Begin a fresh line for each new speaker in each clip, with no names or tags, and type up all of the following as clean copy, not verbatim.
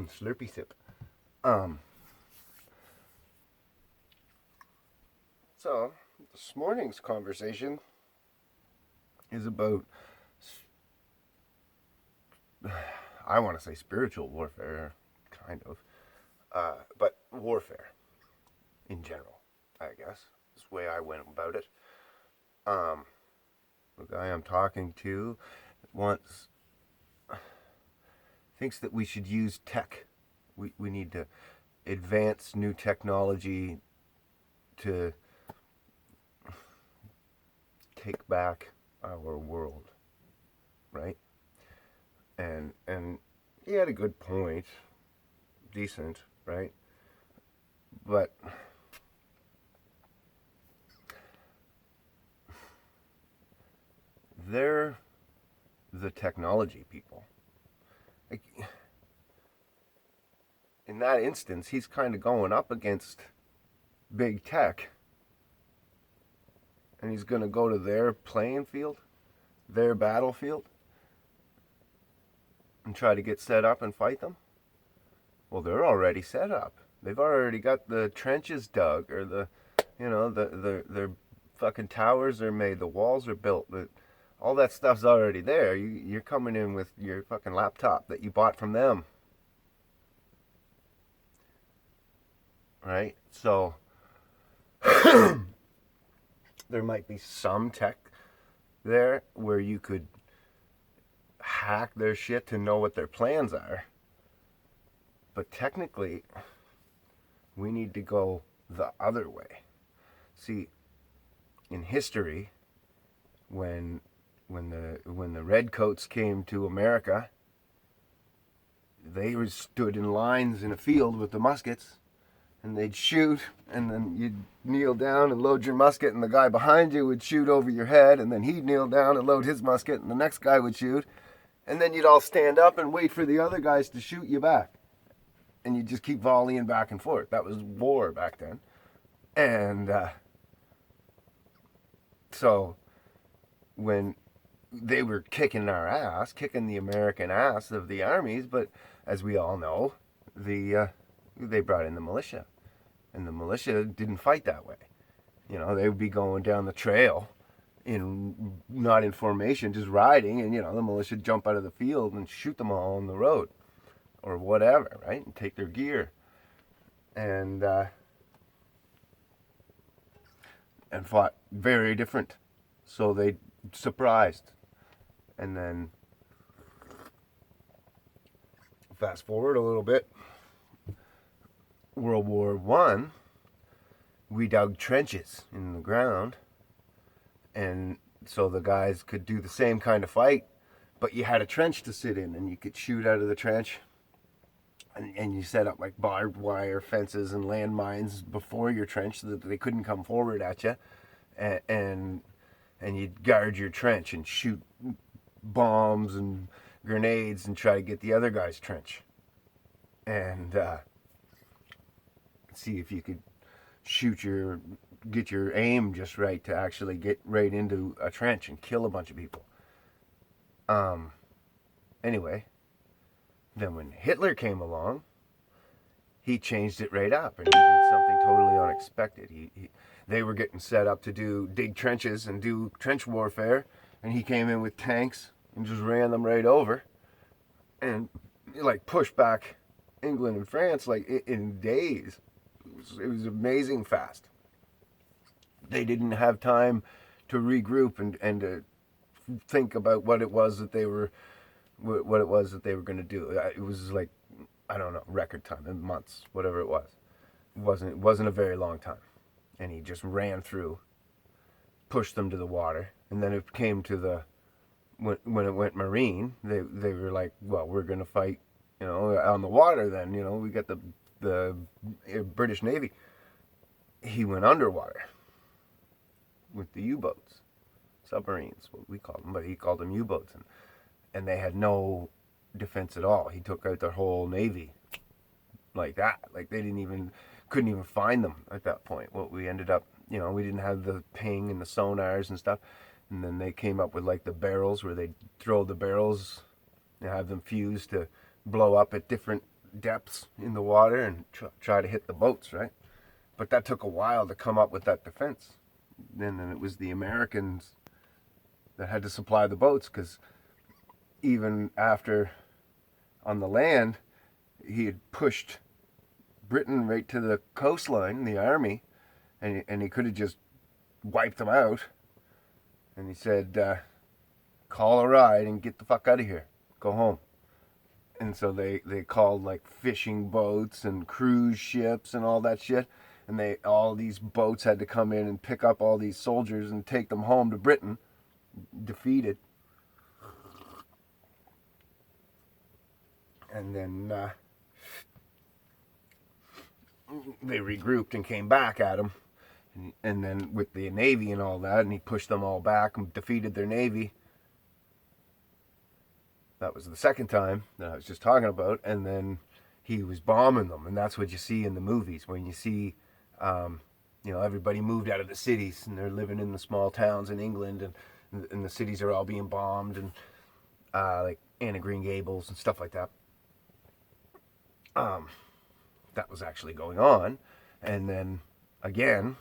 Slurpee sip. So this morning's conversation is about, I want to say spiritual warfare, kind of, but warfare in general, I guess, is the way I went about it. The guy I'm talking to wants thinks that we should use tech. We need to advance new technology to take back our world, right? And he had a good point, decent, right? But they're the technology people. Like, in that instance, he's kind of going up against big tech, and he's going to go to their playing field, their battlefield, and try to get set up and fight them. Well, they're already set up. They've already got the trenches dug, or their fucking towers are made, the walls are built, all that stuff's already there. You're coming in with your fucking laptop that you bought from them, right? So there might be some tech there where you could hack their shit to know what their plans are. But technically, we need to go the other way. See, in history, when the redcoats came to America, they stood in lines in a field with the muskets, and they'd shoot, and then you'd kneel down and load your musket, and the guy behind you would shoot over your head, and then he'd kneel down and load his musket, and the next guy would shoot, and then you'd all stand up and wait for the other guys to shoot you back. And you'd just keep volleying back and forth. That was war back then. And so when they were kicking our ass, kicking the American ass of the armies, but as we all know, they brought in the militia. And the militia didn't fight that way. You know, they would be going down the trail not in formation, just riding, and the militia would jump out of the field and shoot them all on the road or whatever, right? And take their gear. And fought very different. So they surprised. And then fast forward a little bit, World War One, we dug trenches in the ground, and so the guys could do the same kind of fight, but you had a trench to sit in, and you could shoot out of the trench, and you set up like barbed wire fences and landmines before your trench so that they couldn't come forward at you, and you'd guard your trench and shoot bombs and grenades and try to get the other guy's trench, and see if you could get your aim just right to actually get right into a trench and kill a bunch of people. Anyway, then when Hitler came along, he changed it right up, and he did something totally unexpected. They were getting set up to dig trenches and do trench warfare, and he came in with tanks and just ran them right over, and like pushed back England and France like in days. It was amazing fast. They didn't have time to regroup and to think about what it was that they were going to do. It was like, I don't know, record time, in months, whatever it was. It wasn't a very long time. And he just ran through, pushed them to the water, and then it came to when it went marine, they were like, well, we're going to fight, on the water then, we got the British Navy. He went underwater with the U-boats, submarines, what we call them, but he called them U-boats, and they had no defense at all. He took out their whole Navy like that. Like they couldn't even find them at that point. What we ended up, we didn't have the ping and the sonars and stuff. And then they came up with like the barrels where they'd throw the barrels and have them fused to blow up at different depths in the water and try to hit the boats, right? But that took a while to come up with that defense. And then it was the Americans that had to supply the boats, because even after on the land, he had pushed Britain right to the coastline, the army, and he could have just wiped them out. And he said, call a ride and get the fuck out of here. Go home. And so they called like fishing boats and cruise ships and all that shit. And all these boats had to come in and pick up all these soldiers and take them home to Britain, defeated. And then they regrouped and came back at him. And then with the Navy and all that, and he pushed them all back and defeated their Navy. That was the second time that I was just talking about. And then he was bombing them. And that's what you see in the movies. When you see, everybody moved out of the cities and they're living in the small towns in England. And the cities are all being bombed. And like Anne of Green Gables and stuff like that. That was actually going on. And then, again,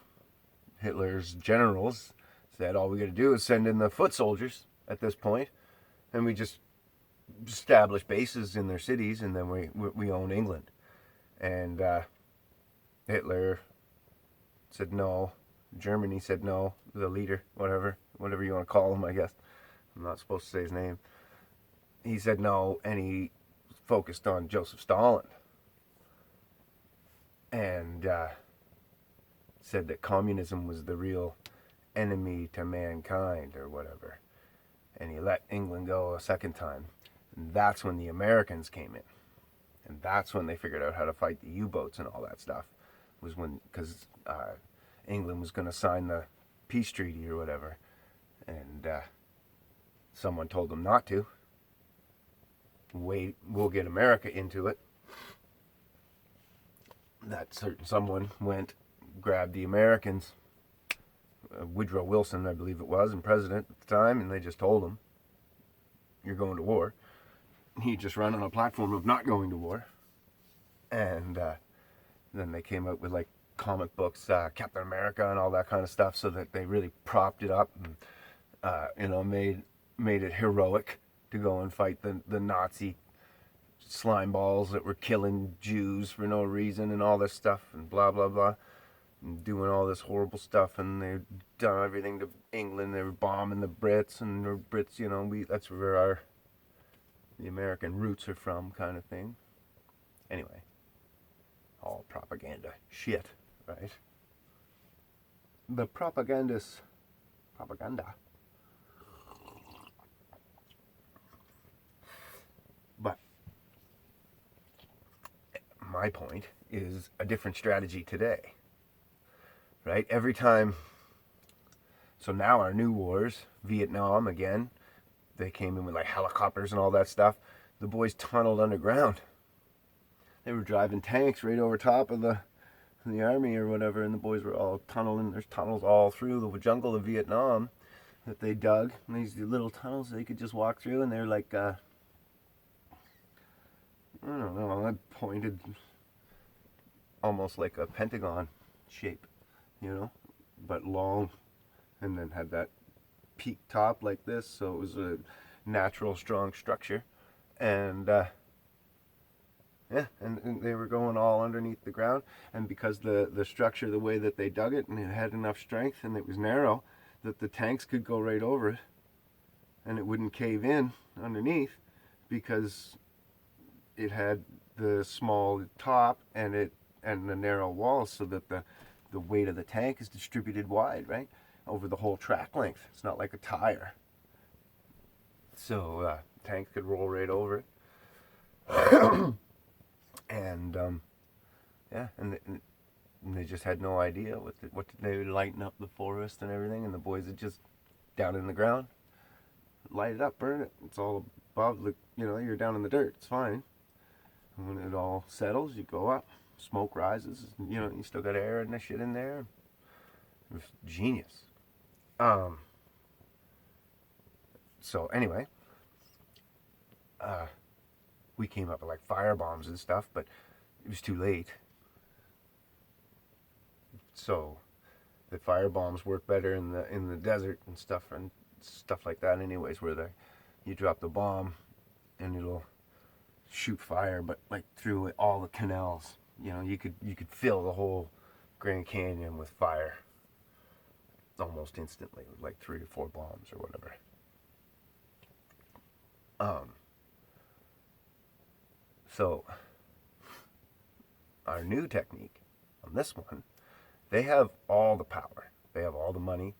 Hitler's generals said, all we got to do is send in the foot soldiers at this point. And we just establish bases in their cities, and then we own England. And Hitler said no. Germany said no. The leader, whatever you want to call him, I guess. I'm not supposed to say his name. He said no, and he focused on Joseph Stalin. And said that communism was the real enemy to mankind or whatever. And he let England go a second time. And that's when the Americans came in. And that's when they figured out how to fight the U-boats and all that stuff. Was when, because England was going to sign the peace treaty or whatever. And someone told them not to. Wait, we'll get America into it. That certain someone went, grabbed the Americans, Woodrow Wilson, I believe it was, and president at the time, and they just told him, you're going to war. He just ran on a platform of not going to war. And then they came out with like comic books, Captain America and all that kind of stuff, so that they really propped it up and made it heroic to go and fight the Nazi slime balls that were killing Jews for no reason and all this stuff and blah blah blah, and doing all this horrible stuff. And they've done everything to England. They were bombing the Brits, and the Brits, that's where the American roots are from, kind of thing. Anyway, all propaganda shit, right? The propaganda. But my point is a different strategy today, right? Every time. So now our new wars, Vietnam again, they came in with like helicopters and all that stuff. The boys tunneled underground. They were driving tanks right over top of the army or whatever, and the boys were all tunneling. There's tunnels all through the jungle of Vietnam that they dug. And these little tunnels they could just walk through, and they're like, I don't know, I pointed almost like a pentagon shape, but long, and then had that peak top like this, so it was a natural strong structure. And and they were going all underneath the ground, and because the structure, the way that they dug it, and it had enough strength and it was narrow, that the tanks could go right over it and it wouldn't cave in underneath, because it had the small top and the narrow walls, so that the weight of the tank is distributed wide, right, over the whole track length. It's not like a tire. So tank could roll right over it. And and they just had no idea what they would lighten up the forest and everything, and the boys would just down in the ground, light it up, burn it. It's all above the, you're down in the dirt. It's fine. And when it all settles, you go up. Smoke rises. You still got air and that shit in there. It was genius. So anyway, We came up with like fire bombs and stuff, but it was too late. So the fire bombs work better in the desert and stuff like that. Anyways, where you drop the bomb and it'll shoot fire, but like through all the canals. You know, you could fill the whole Grand Canyon with fire almost instantly, with like 3 or 4 bombs or whatever. So our new technique on this one, they have all the power, they have all the money,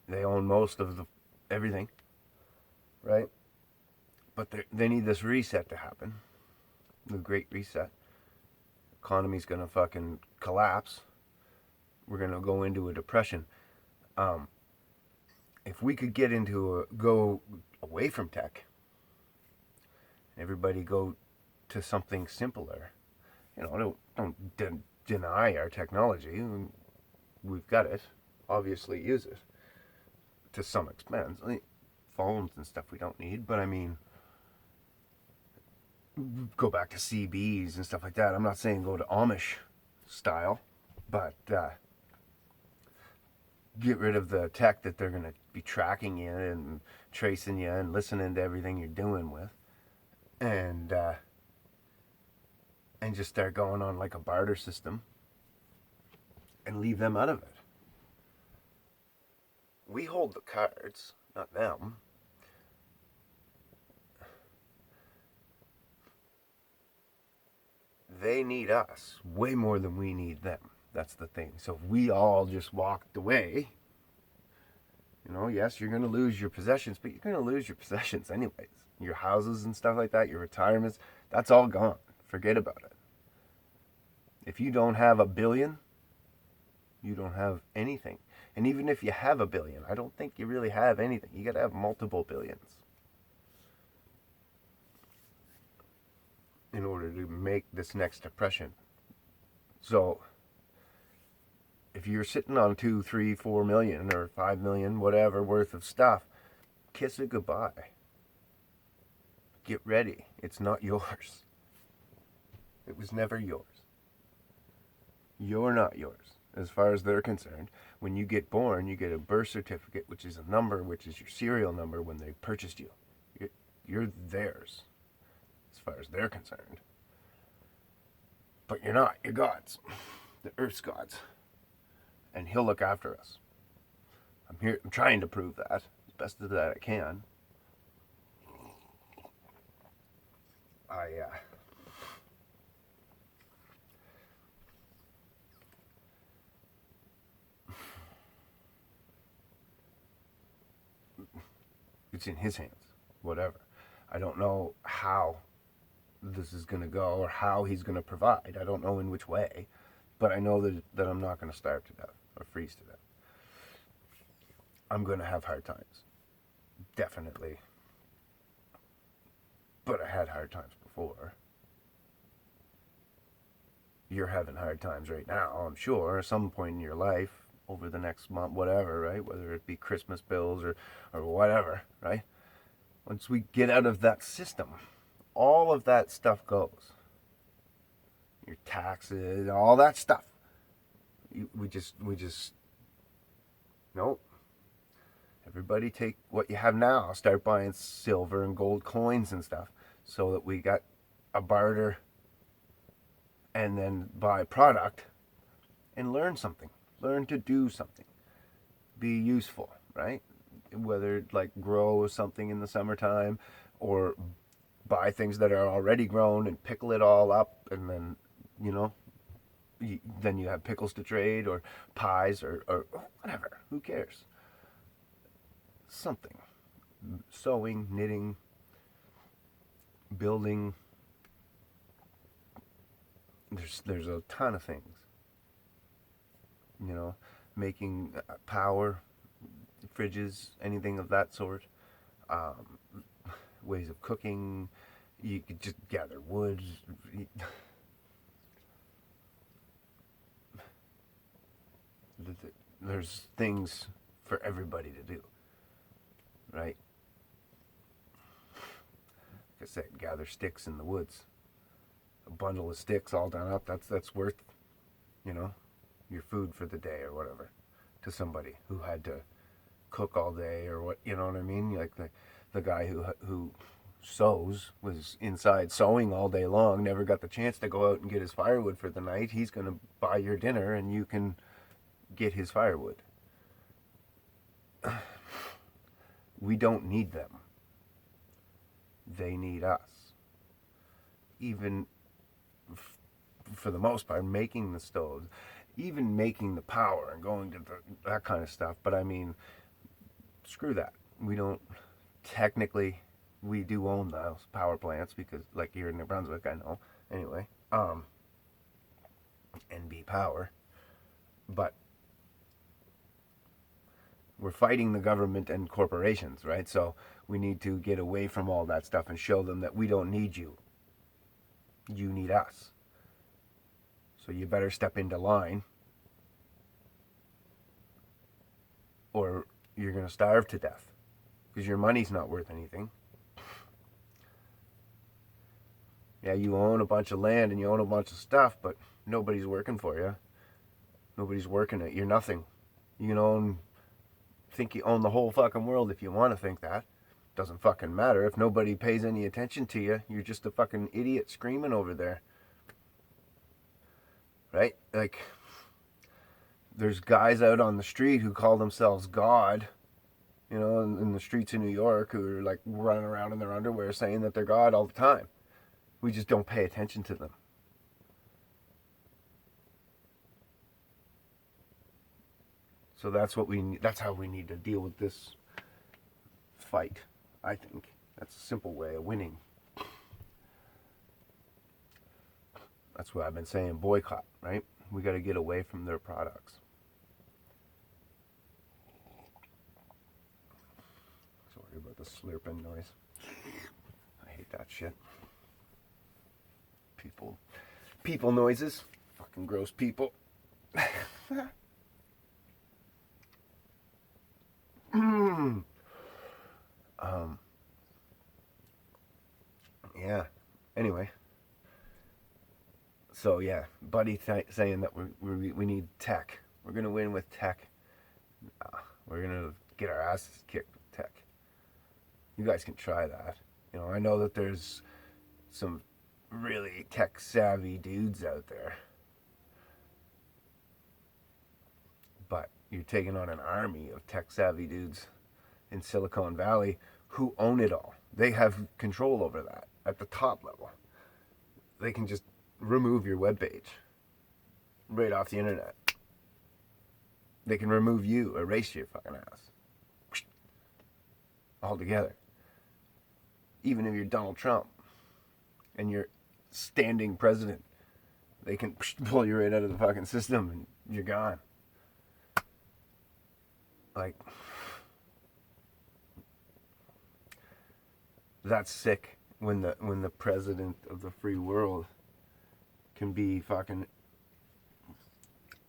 they own most of the everything, right? But they need this reset to happen, the Great Reset. Economy's gonna fucking collapse. We're gonna go into a depression. If we could go away from tech, everybody go to something simpler. You know, don't deny our technology. We've got it. Obviously, use it to some extent. I mean, phones and stuff we don't need, but I mean, go back to CBs and stuff like that. I'm not saying go to Amish style, but get rid of the tech that they're going to be tracking you and tracing you and listening to everything you're doing with, and just start going on like a barter system and leave them out of it. We hold the cards, not them. They need us way more than we need them. That's the thing. So if we all just walked away, you know, yes, you're going to lose your possessions, but you're going to lose your possessions anyways. Your houses and stuff like that, your retirements, that's all gone. Forget about it. If you don't have $1 billion, you don't have anything. And even if you have $1 billion, I don't think you really have anything. You got to have multiple billions in order to make this next depression. So if you're sitting on 2, 3, 4 million or 5 million, whatever, worth of stuff, kiss it goodbye. Get ready. It's not yours. It was never yours. You're not yours, as far as they're concerned. When you get born, you get a birth certificate, which is a number, which is your serial number when they purchased you. You're theirs, as far as they're concerned. But you're not. You're God's. The Earth's God's. And He'll look after us. I'm trying to prove that, as best as that I can. It's in His hands, whatever. I don't know how this is going to go or how He's going to provide. I don't know in which way, but I know that I'm not going to starve to death or freeze to death. I'm going to have hard times, definitely. But I had hard times before. You're having hard times right now, I'm sure, at some point in your life, over the next month, whatever, right? Whether it be Christmas bills or whatever, right? Once we get out of that system, all of that stuff goes. Your taxes, all that stuff. We just, nope. Everybody take what you have now. Start buying silver and gold coins and stuff so that we got a barter, and then buy product and learn something. Learn to do something. Be useful, right? Whether like grow something in the summertime or buy things that are already grown and pickle it all up, and then, you know, then you have pickles to trade or pies or whatever. Who cares? Something. Sewing, knitting, building. There's a ton of things. You know, making power, fridges, anything of that sort. Ways of cooking. You could just gather wood. There's things for everybody to do, right? Because that gather sticks in the woods. A bundle of sticks all done up, that's worth, you know, your food for the day or whatever to somebody who had to cook all day or what, you know what I mean? Like the guy who sews was inside sewing all day long, never got the chance to go out and get his firewood for the night. He's going to buy your dinner and you can get his firewood. We don't need them. They need us. Even for the most part, making the stoves, even making the power and going to that kind of stuff. But I mean, screw that. We don't technically, we do own those power plants because, like here in New Brunswick, I know anyway, NB Power, but we're fighting the government and corporations, right? So we need to get away from all that stuff and show them that we don't need you. You need us. So you better step into line or you're going to starve to death because your money's not worth anything. Yeah, you own a bunch of land and you own a bunch of stuff, but nobody's working for you. Nobody's working it. You're nothing. You can think you own the whole fucking world if you want to think that. Doesn't fucking matter. If nobody pays any attention to you, you're just a fucking idiot screaming over there. Right? Like, there's guys out on the street who call themselves God, you know, in the streets of New York who are like running around in their underwear saying that they're God all the time. We just don't pay attention to them. So that's what that's how we need to deal with this fight, I think. That's a simple way of winning. That's what I've been saying, boycott, right? We got to get away from their products. Sorry about the slurping noise. I hate that shit. People noises. Fucking gross people. Yeah. Anyway. So yeah, Buddy saying that we need tech. We're gonna win with tech. We're gonna get our asses kicked with tech. You guys can try that. You know, I know that there's some really tech savvy dudes out there, but you're taking on an army of tech savvy dudes in Silicon Valley who own it all. They have control over that at the top level. They can just remove your webpage right off the internet. They can remove you, erase your fucking ass altogether. Even if you're Donald Trump and you're standing president, they can pull you right out of the fucking system and you're gone. Like, that's sick when the president of the free world can be fucking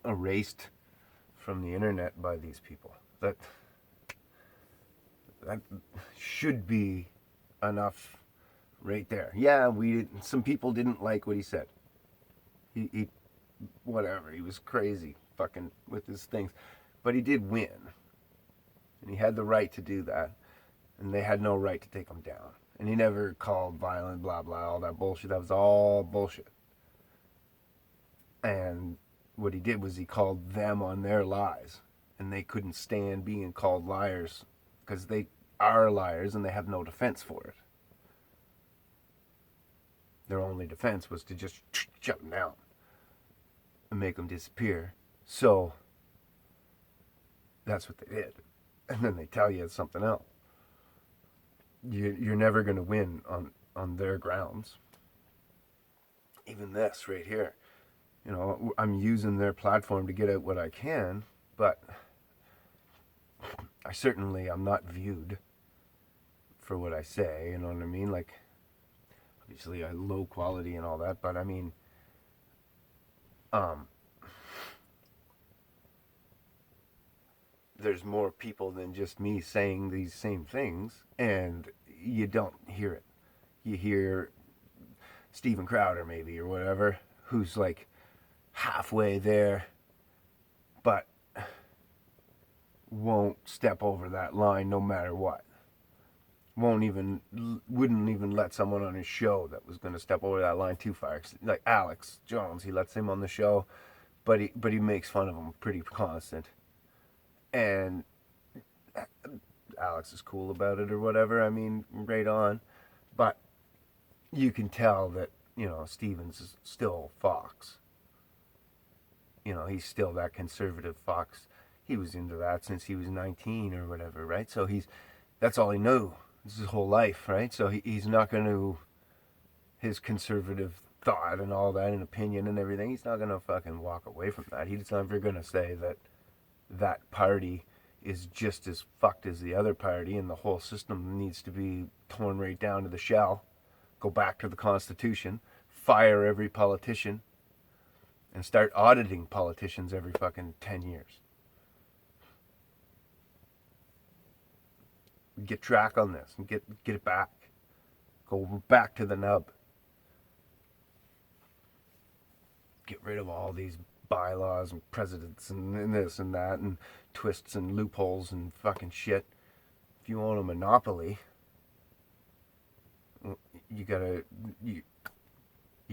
erased from the internet by these people. That should be enough right there. Yeah, some people didn't like what he said. He whatever, he was crazy fucking with his things. But he did win. And he had the right to do that. And they had no right to take him down. And he never called violent, blah, blah, all that bullshit. That was all bullshit. And what he did was he called them on their lies. And they couldn't stand being called liars because they are liars and they have no defense for it. Their only defense was to just shut them down and make them disappear. So that's what they did. And then they tell you it's something else. You're never going to win on their grounds. Even this right here. You know, I'm using their platform to get out what I can, but I'm not viewed for what I say, you know what I mean? Like, obviously low quality and all that, but I mean, there's more people than just me saying these same things, and you don't hear it. you hear Steven Crowder maybe or whatever, who's like halfway there, but won't step over that line no matter what. Wouldn't even let someone on his show that was going to step over that line too far. Like Alex Jones, he lets him on the show, but he makes fun of him pretty constant. And Alex is cool about it or whatever. I mean, right on. But you can tell that, Stevens is still Fox. He's still that conservative Fox. He was into that since he was 19 or whatever, right? So that's all he knew. This is his whole life, right? So he's not going to, his conservative thought and all that and opinion and everything, he's not going to fucking walk away from that. He's never going to say that party is just as fucked as the other party and the whole system needs to be torn right down to the shell, go back to the Constitution, fire every politician, and start auditing politicians every fucking 10 years. Get track on this and get it back. Go back to the nub. Get rid of all these bylaws and precedents and this and that and twists and loopholes and fucking shit. If you want a monopoly, you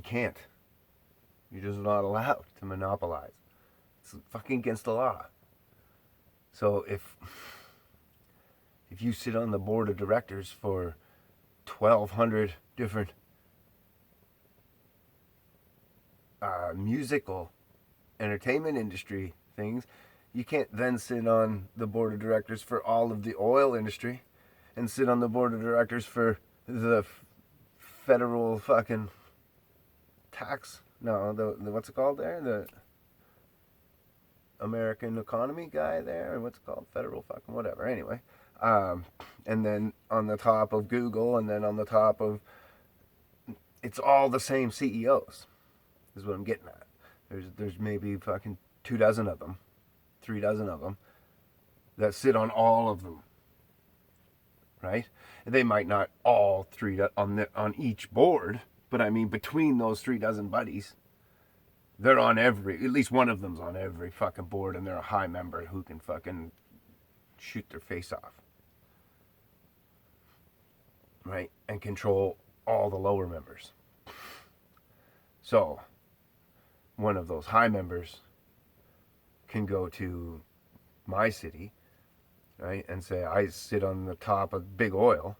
can't. You're just not allowed to monopolize. It's fucking against the law. So if you sit on the board of directors for 1,200 different musical entertainment industry things, you can't then sit on the board of directors for all of the oil industry and sit on the board of directors for the federal fucking tax. No, the what's it called there? The American economy guy there, or what's it called? Federal fucking whatever. Anyway, and then on the top of Google, and then on the top of, it's all the same CEOs. Is what I'm getting at. There's maybe fucking 24 of them, 36 of them, that sit on all of them, right? They might not all three on each board, but I mean between those 36 buddies, they're on at least one of them's on every fucking board, and they're a high member who can fucking shoot their face off, right? And control all the lower members. So one of those high members can go to my city, right, and say, I sit on the top of Big Oil,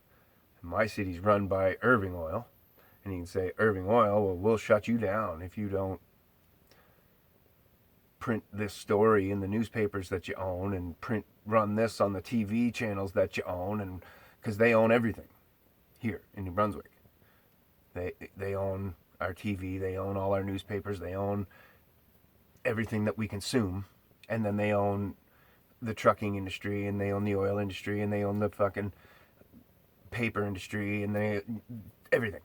and my city's run by Irving Oil, and he can say, Irving Oil, well, we'll shut you down if you don't print this story in the newspapers that you own, and run this on the TV channels that you own, and because they own everything here in New Brunswick. They own our TV, they own all our newspapers, they own everything that we consume, and then they own the trucking industry, and they own the oil industry, and they own the fucking paper industry, and everything.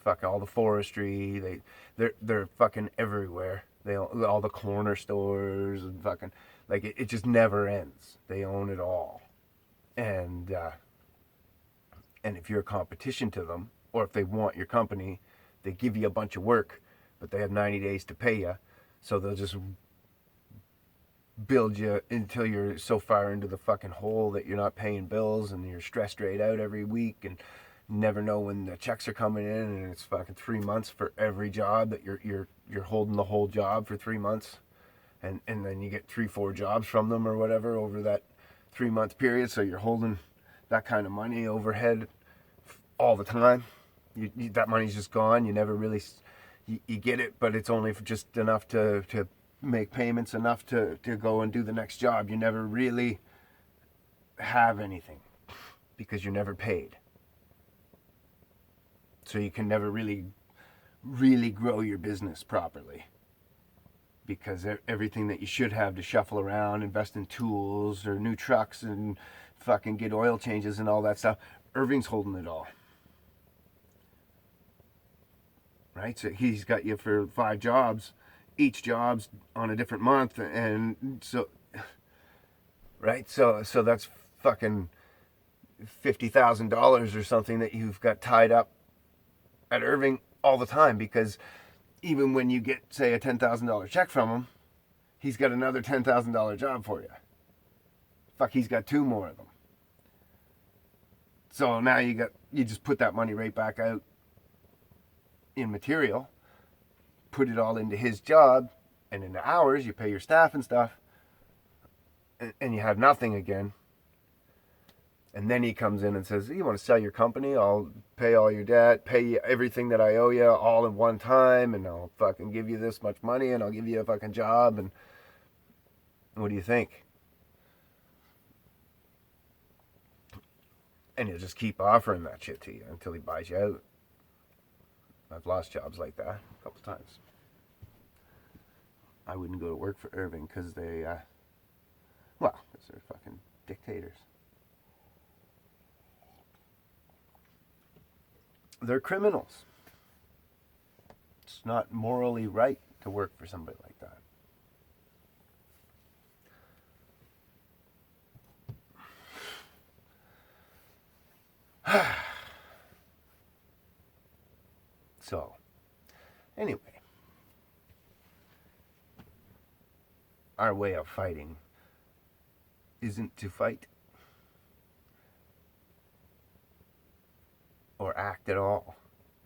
Fuck all the forestry, they're fucking everywhere. They own all the corner stores and fucking, like, it just never ends. They own it all. And if you're a competition to them, or if they want your company, they give you a bunch of work, but they have 90 days to pay you. So they'll just build you until you're so far into the fucking hole that you're not paying bills, and you're stressed right out every week, and never know when the checks are coming in, and it's fucking 3 months for every job that you're holding the whole job for 3 months, and then you get 3-4 jobs from them or whatever over that 3-month period. So you're holding that kind of money overhead all the time. That money's just gone. You never really, you get it, but it's only for just enough to make payments, enough to go and do the next job. You never really have anything because you're never paid. So you can never really grow your business properly, because everything that you should have to shuffle around, invest in tools or new trucks and fucking get oil changes and all that stuff, Irving's holding it all. Right? So he's got you for 5 jobs, each job's on a different month, and so, right? So that's fucking $50,000 or something that you've got tied up at Irving all the time, because even when you get, say, a $10,000 check from him, he's got another $10,000 job for you. Fuck, he's got 2 more of them. So now you just put that money right back out in material, put it all into his job, and into hours, you pay your staff and stuff, and you have nothing again. And then he comes in and says, you want to sell your company? I'll pay all your debt, pay you everything that I owe you all in one time, and I'll fucking give you this much money, and I'll give you a fucking job. And what do you think? And he'll just keep offering that shit to you until he buys you out. I've lost jobs like that a couple times. I wouldn't go to work for Irving because they're fucking dictators. They're criminals. It's not morally right to work for somebody like that. So, anyway, our way of fighting isn't to fight or act at all,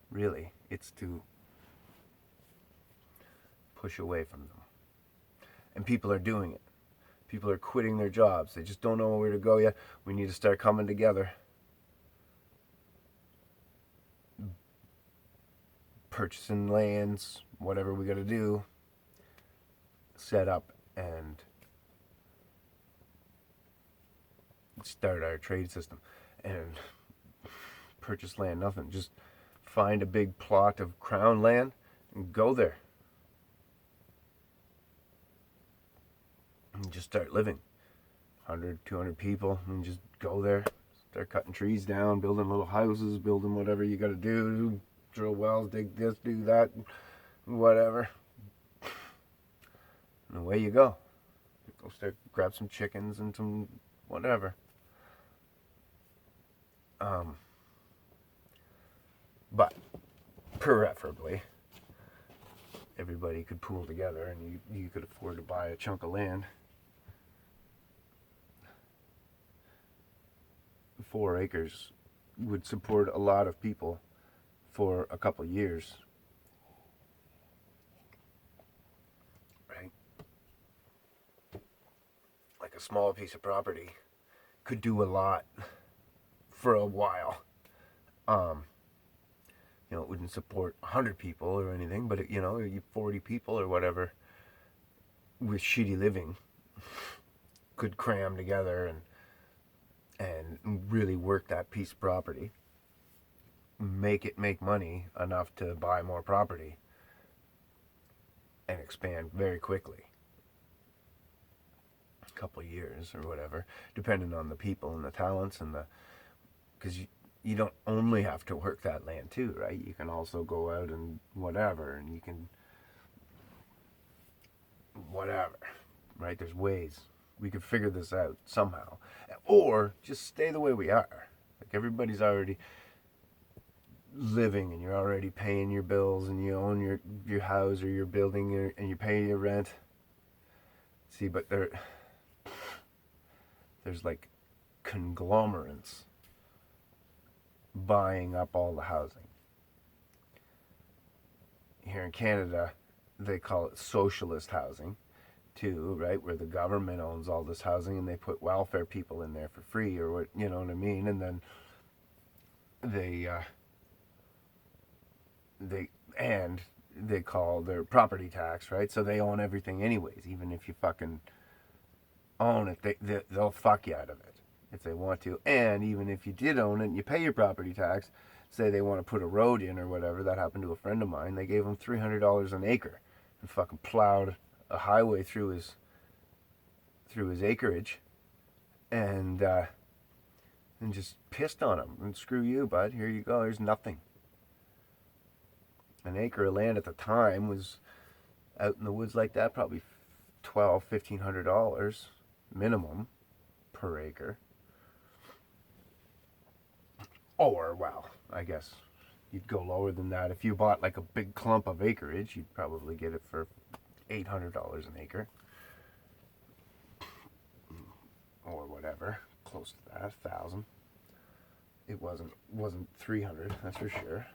really. It's to push away from them. And people are doing it. People are quitting their jobs. They just don't know where to go yet. We need to start coming together. Purchasing lands, whatever we got to do, set up and start our trade system. And purchase land, nothing. Just find a big plot of crown land and go there. And just start living. 100, 200 people, and just go there. Start cutting trees down, building little houses, building whatever you got to do. Drill wells, dig this, do that, whatever. And away you go. Go start, grab some chickens and some whatever. But preferably, everybody could pool together and you could afford to buy a chunk of land. 4 acres would support a lot of people for a couple years. Right? Like a small piece of property could do a lot for a while. It wouldn't support 100 people or anything, but 40 people or whatever with shitty living could cram together and really work that piece of property. Make money enough to buy more property and expand very quickly. A couple of years or whatever, depending on the people and the talents because you don't only have to work that land too, right? You can also go out and whatever, and you can whatever, right? There's ways we could figure this out somehow, or just stay the way we are. Like everybody's already living and you're already paying your bills and you own your house or your building and you're paying your rent. See, but there's like conglomerates buying up all the housing. Here in Canada, they call it socialist housing too, right? Where the government owns all this housing and they put welfare people in there for free or what, you know what I mean? And then they call their property tax, right? So they own everything anyways. Even if you fucking own it, they'll fuck you out of it if they want to. And even if you did own it and you pay your property tax, say they want to put a road in or whatever, that happened to a friend of mine, they gave him $300 an acre and fucking plowed a highway through his acreage and just pissed on him. And screw you, bud, here you go, there's nothing. An acre of land at the time was out in the woods like that, probably $1,200-$1,500 minimum per acre. Or, well, I guess You'd go lower than that. If you bought like a big clump of acreage, you'd probably get it for $800 an acre. Or whatever, close to that, 1,000. It wasn't 300, that's for sure.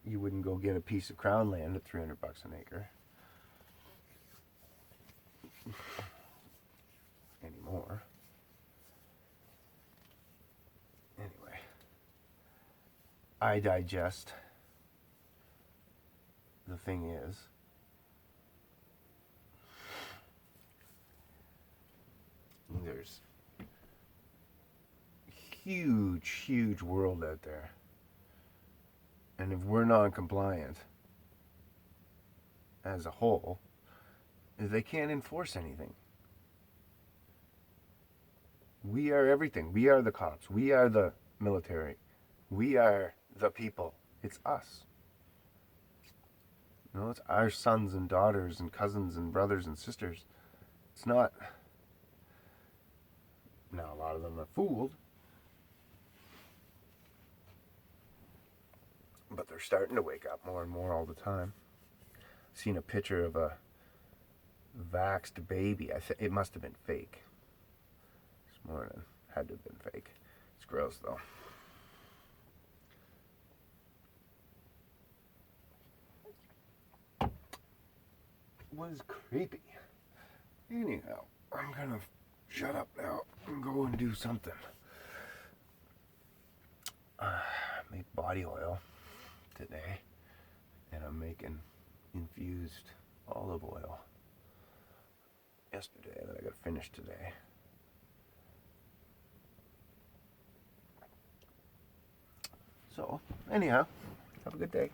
You wouldn't go get a piece of crown land at $300 an acre anymore. Anyway, I digest. The thing is, there's huge world out there. And if we're non-compliant as a whole, they can't enforce anything. We are everything. We are the cops. We are the military. We are the people. It's us. You know, it's our sons and daughters and cousins and brothers and sisters. It's not... Now, a lot of them are fooled. But they're starting to wake up more and more all the time. I've seen a picture of a vaxxed baby. It must have been fake. This morning. Had to have been fake. It's gross, though. It was creepy. Anyhow, I'm gonna shut up now and go and do something. Make body oil today, and I'm making infused olive oil yesterday that I got finished today. So, anyhow, have a good day.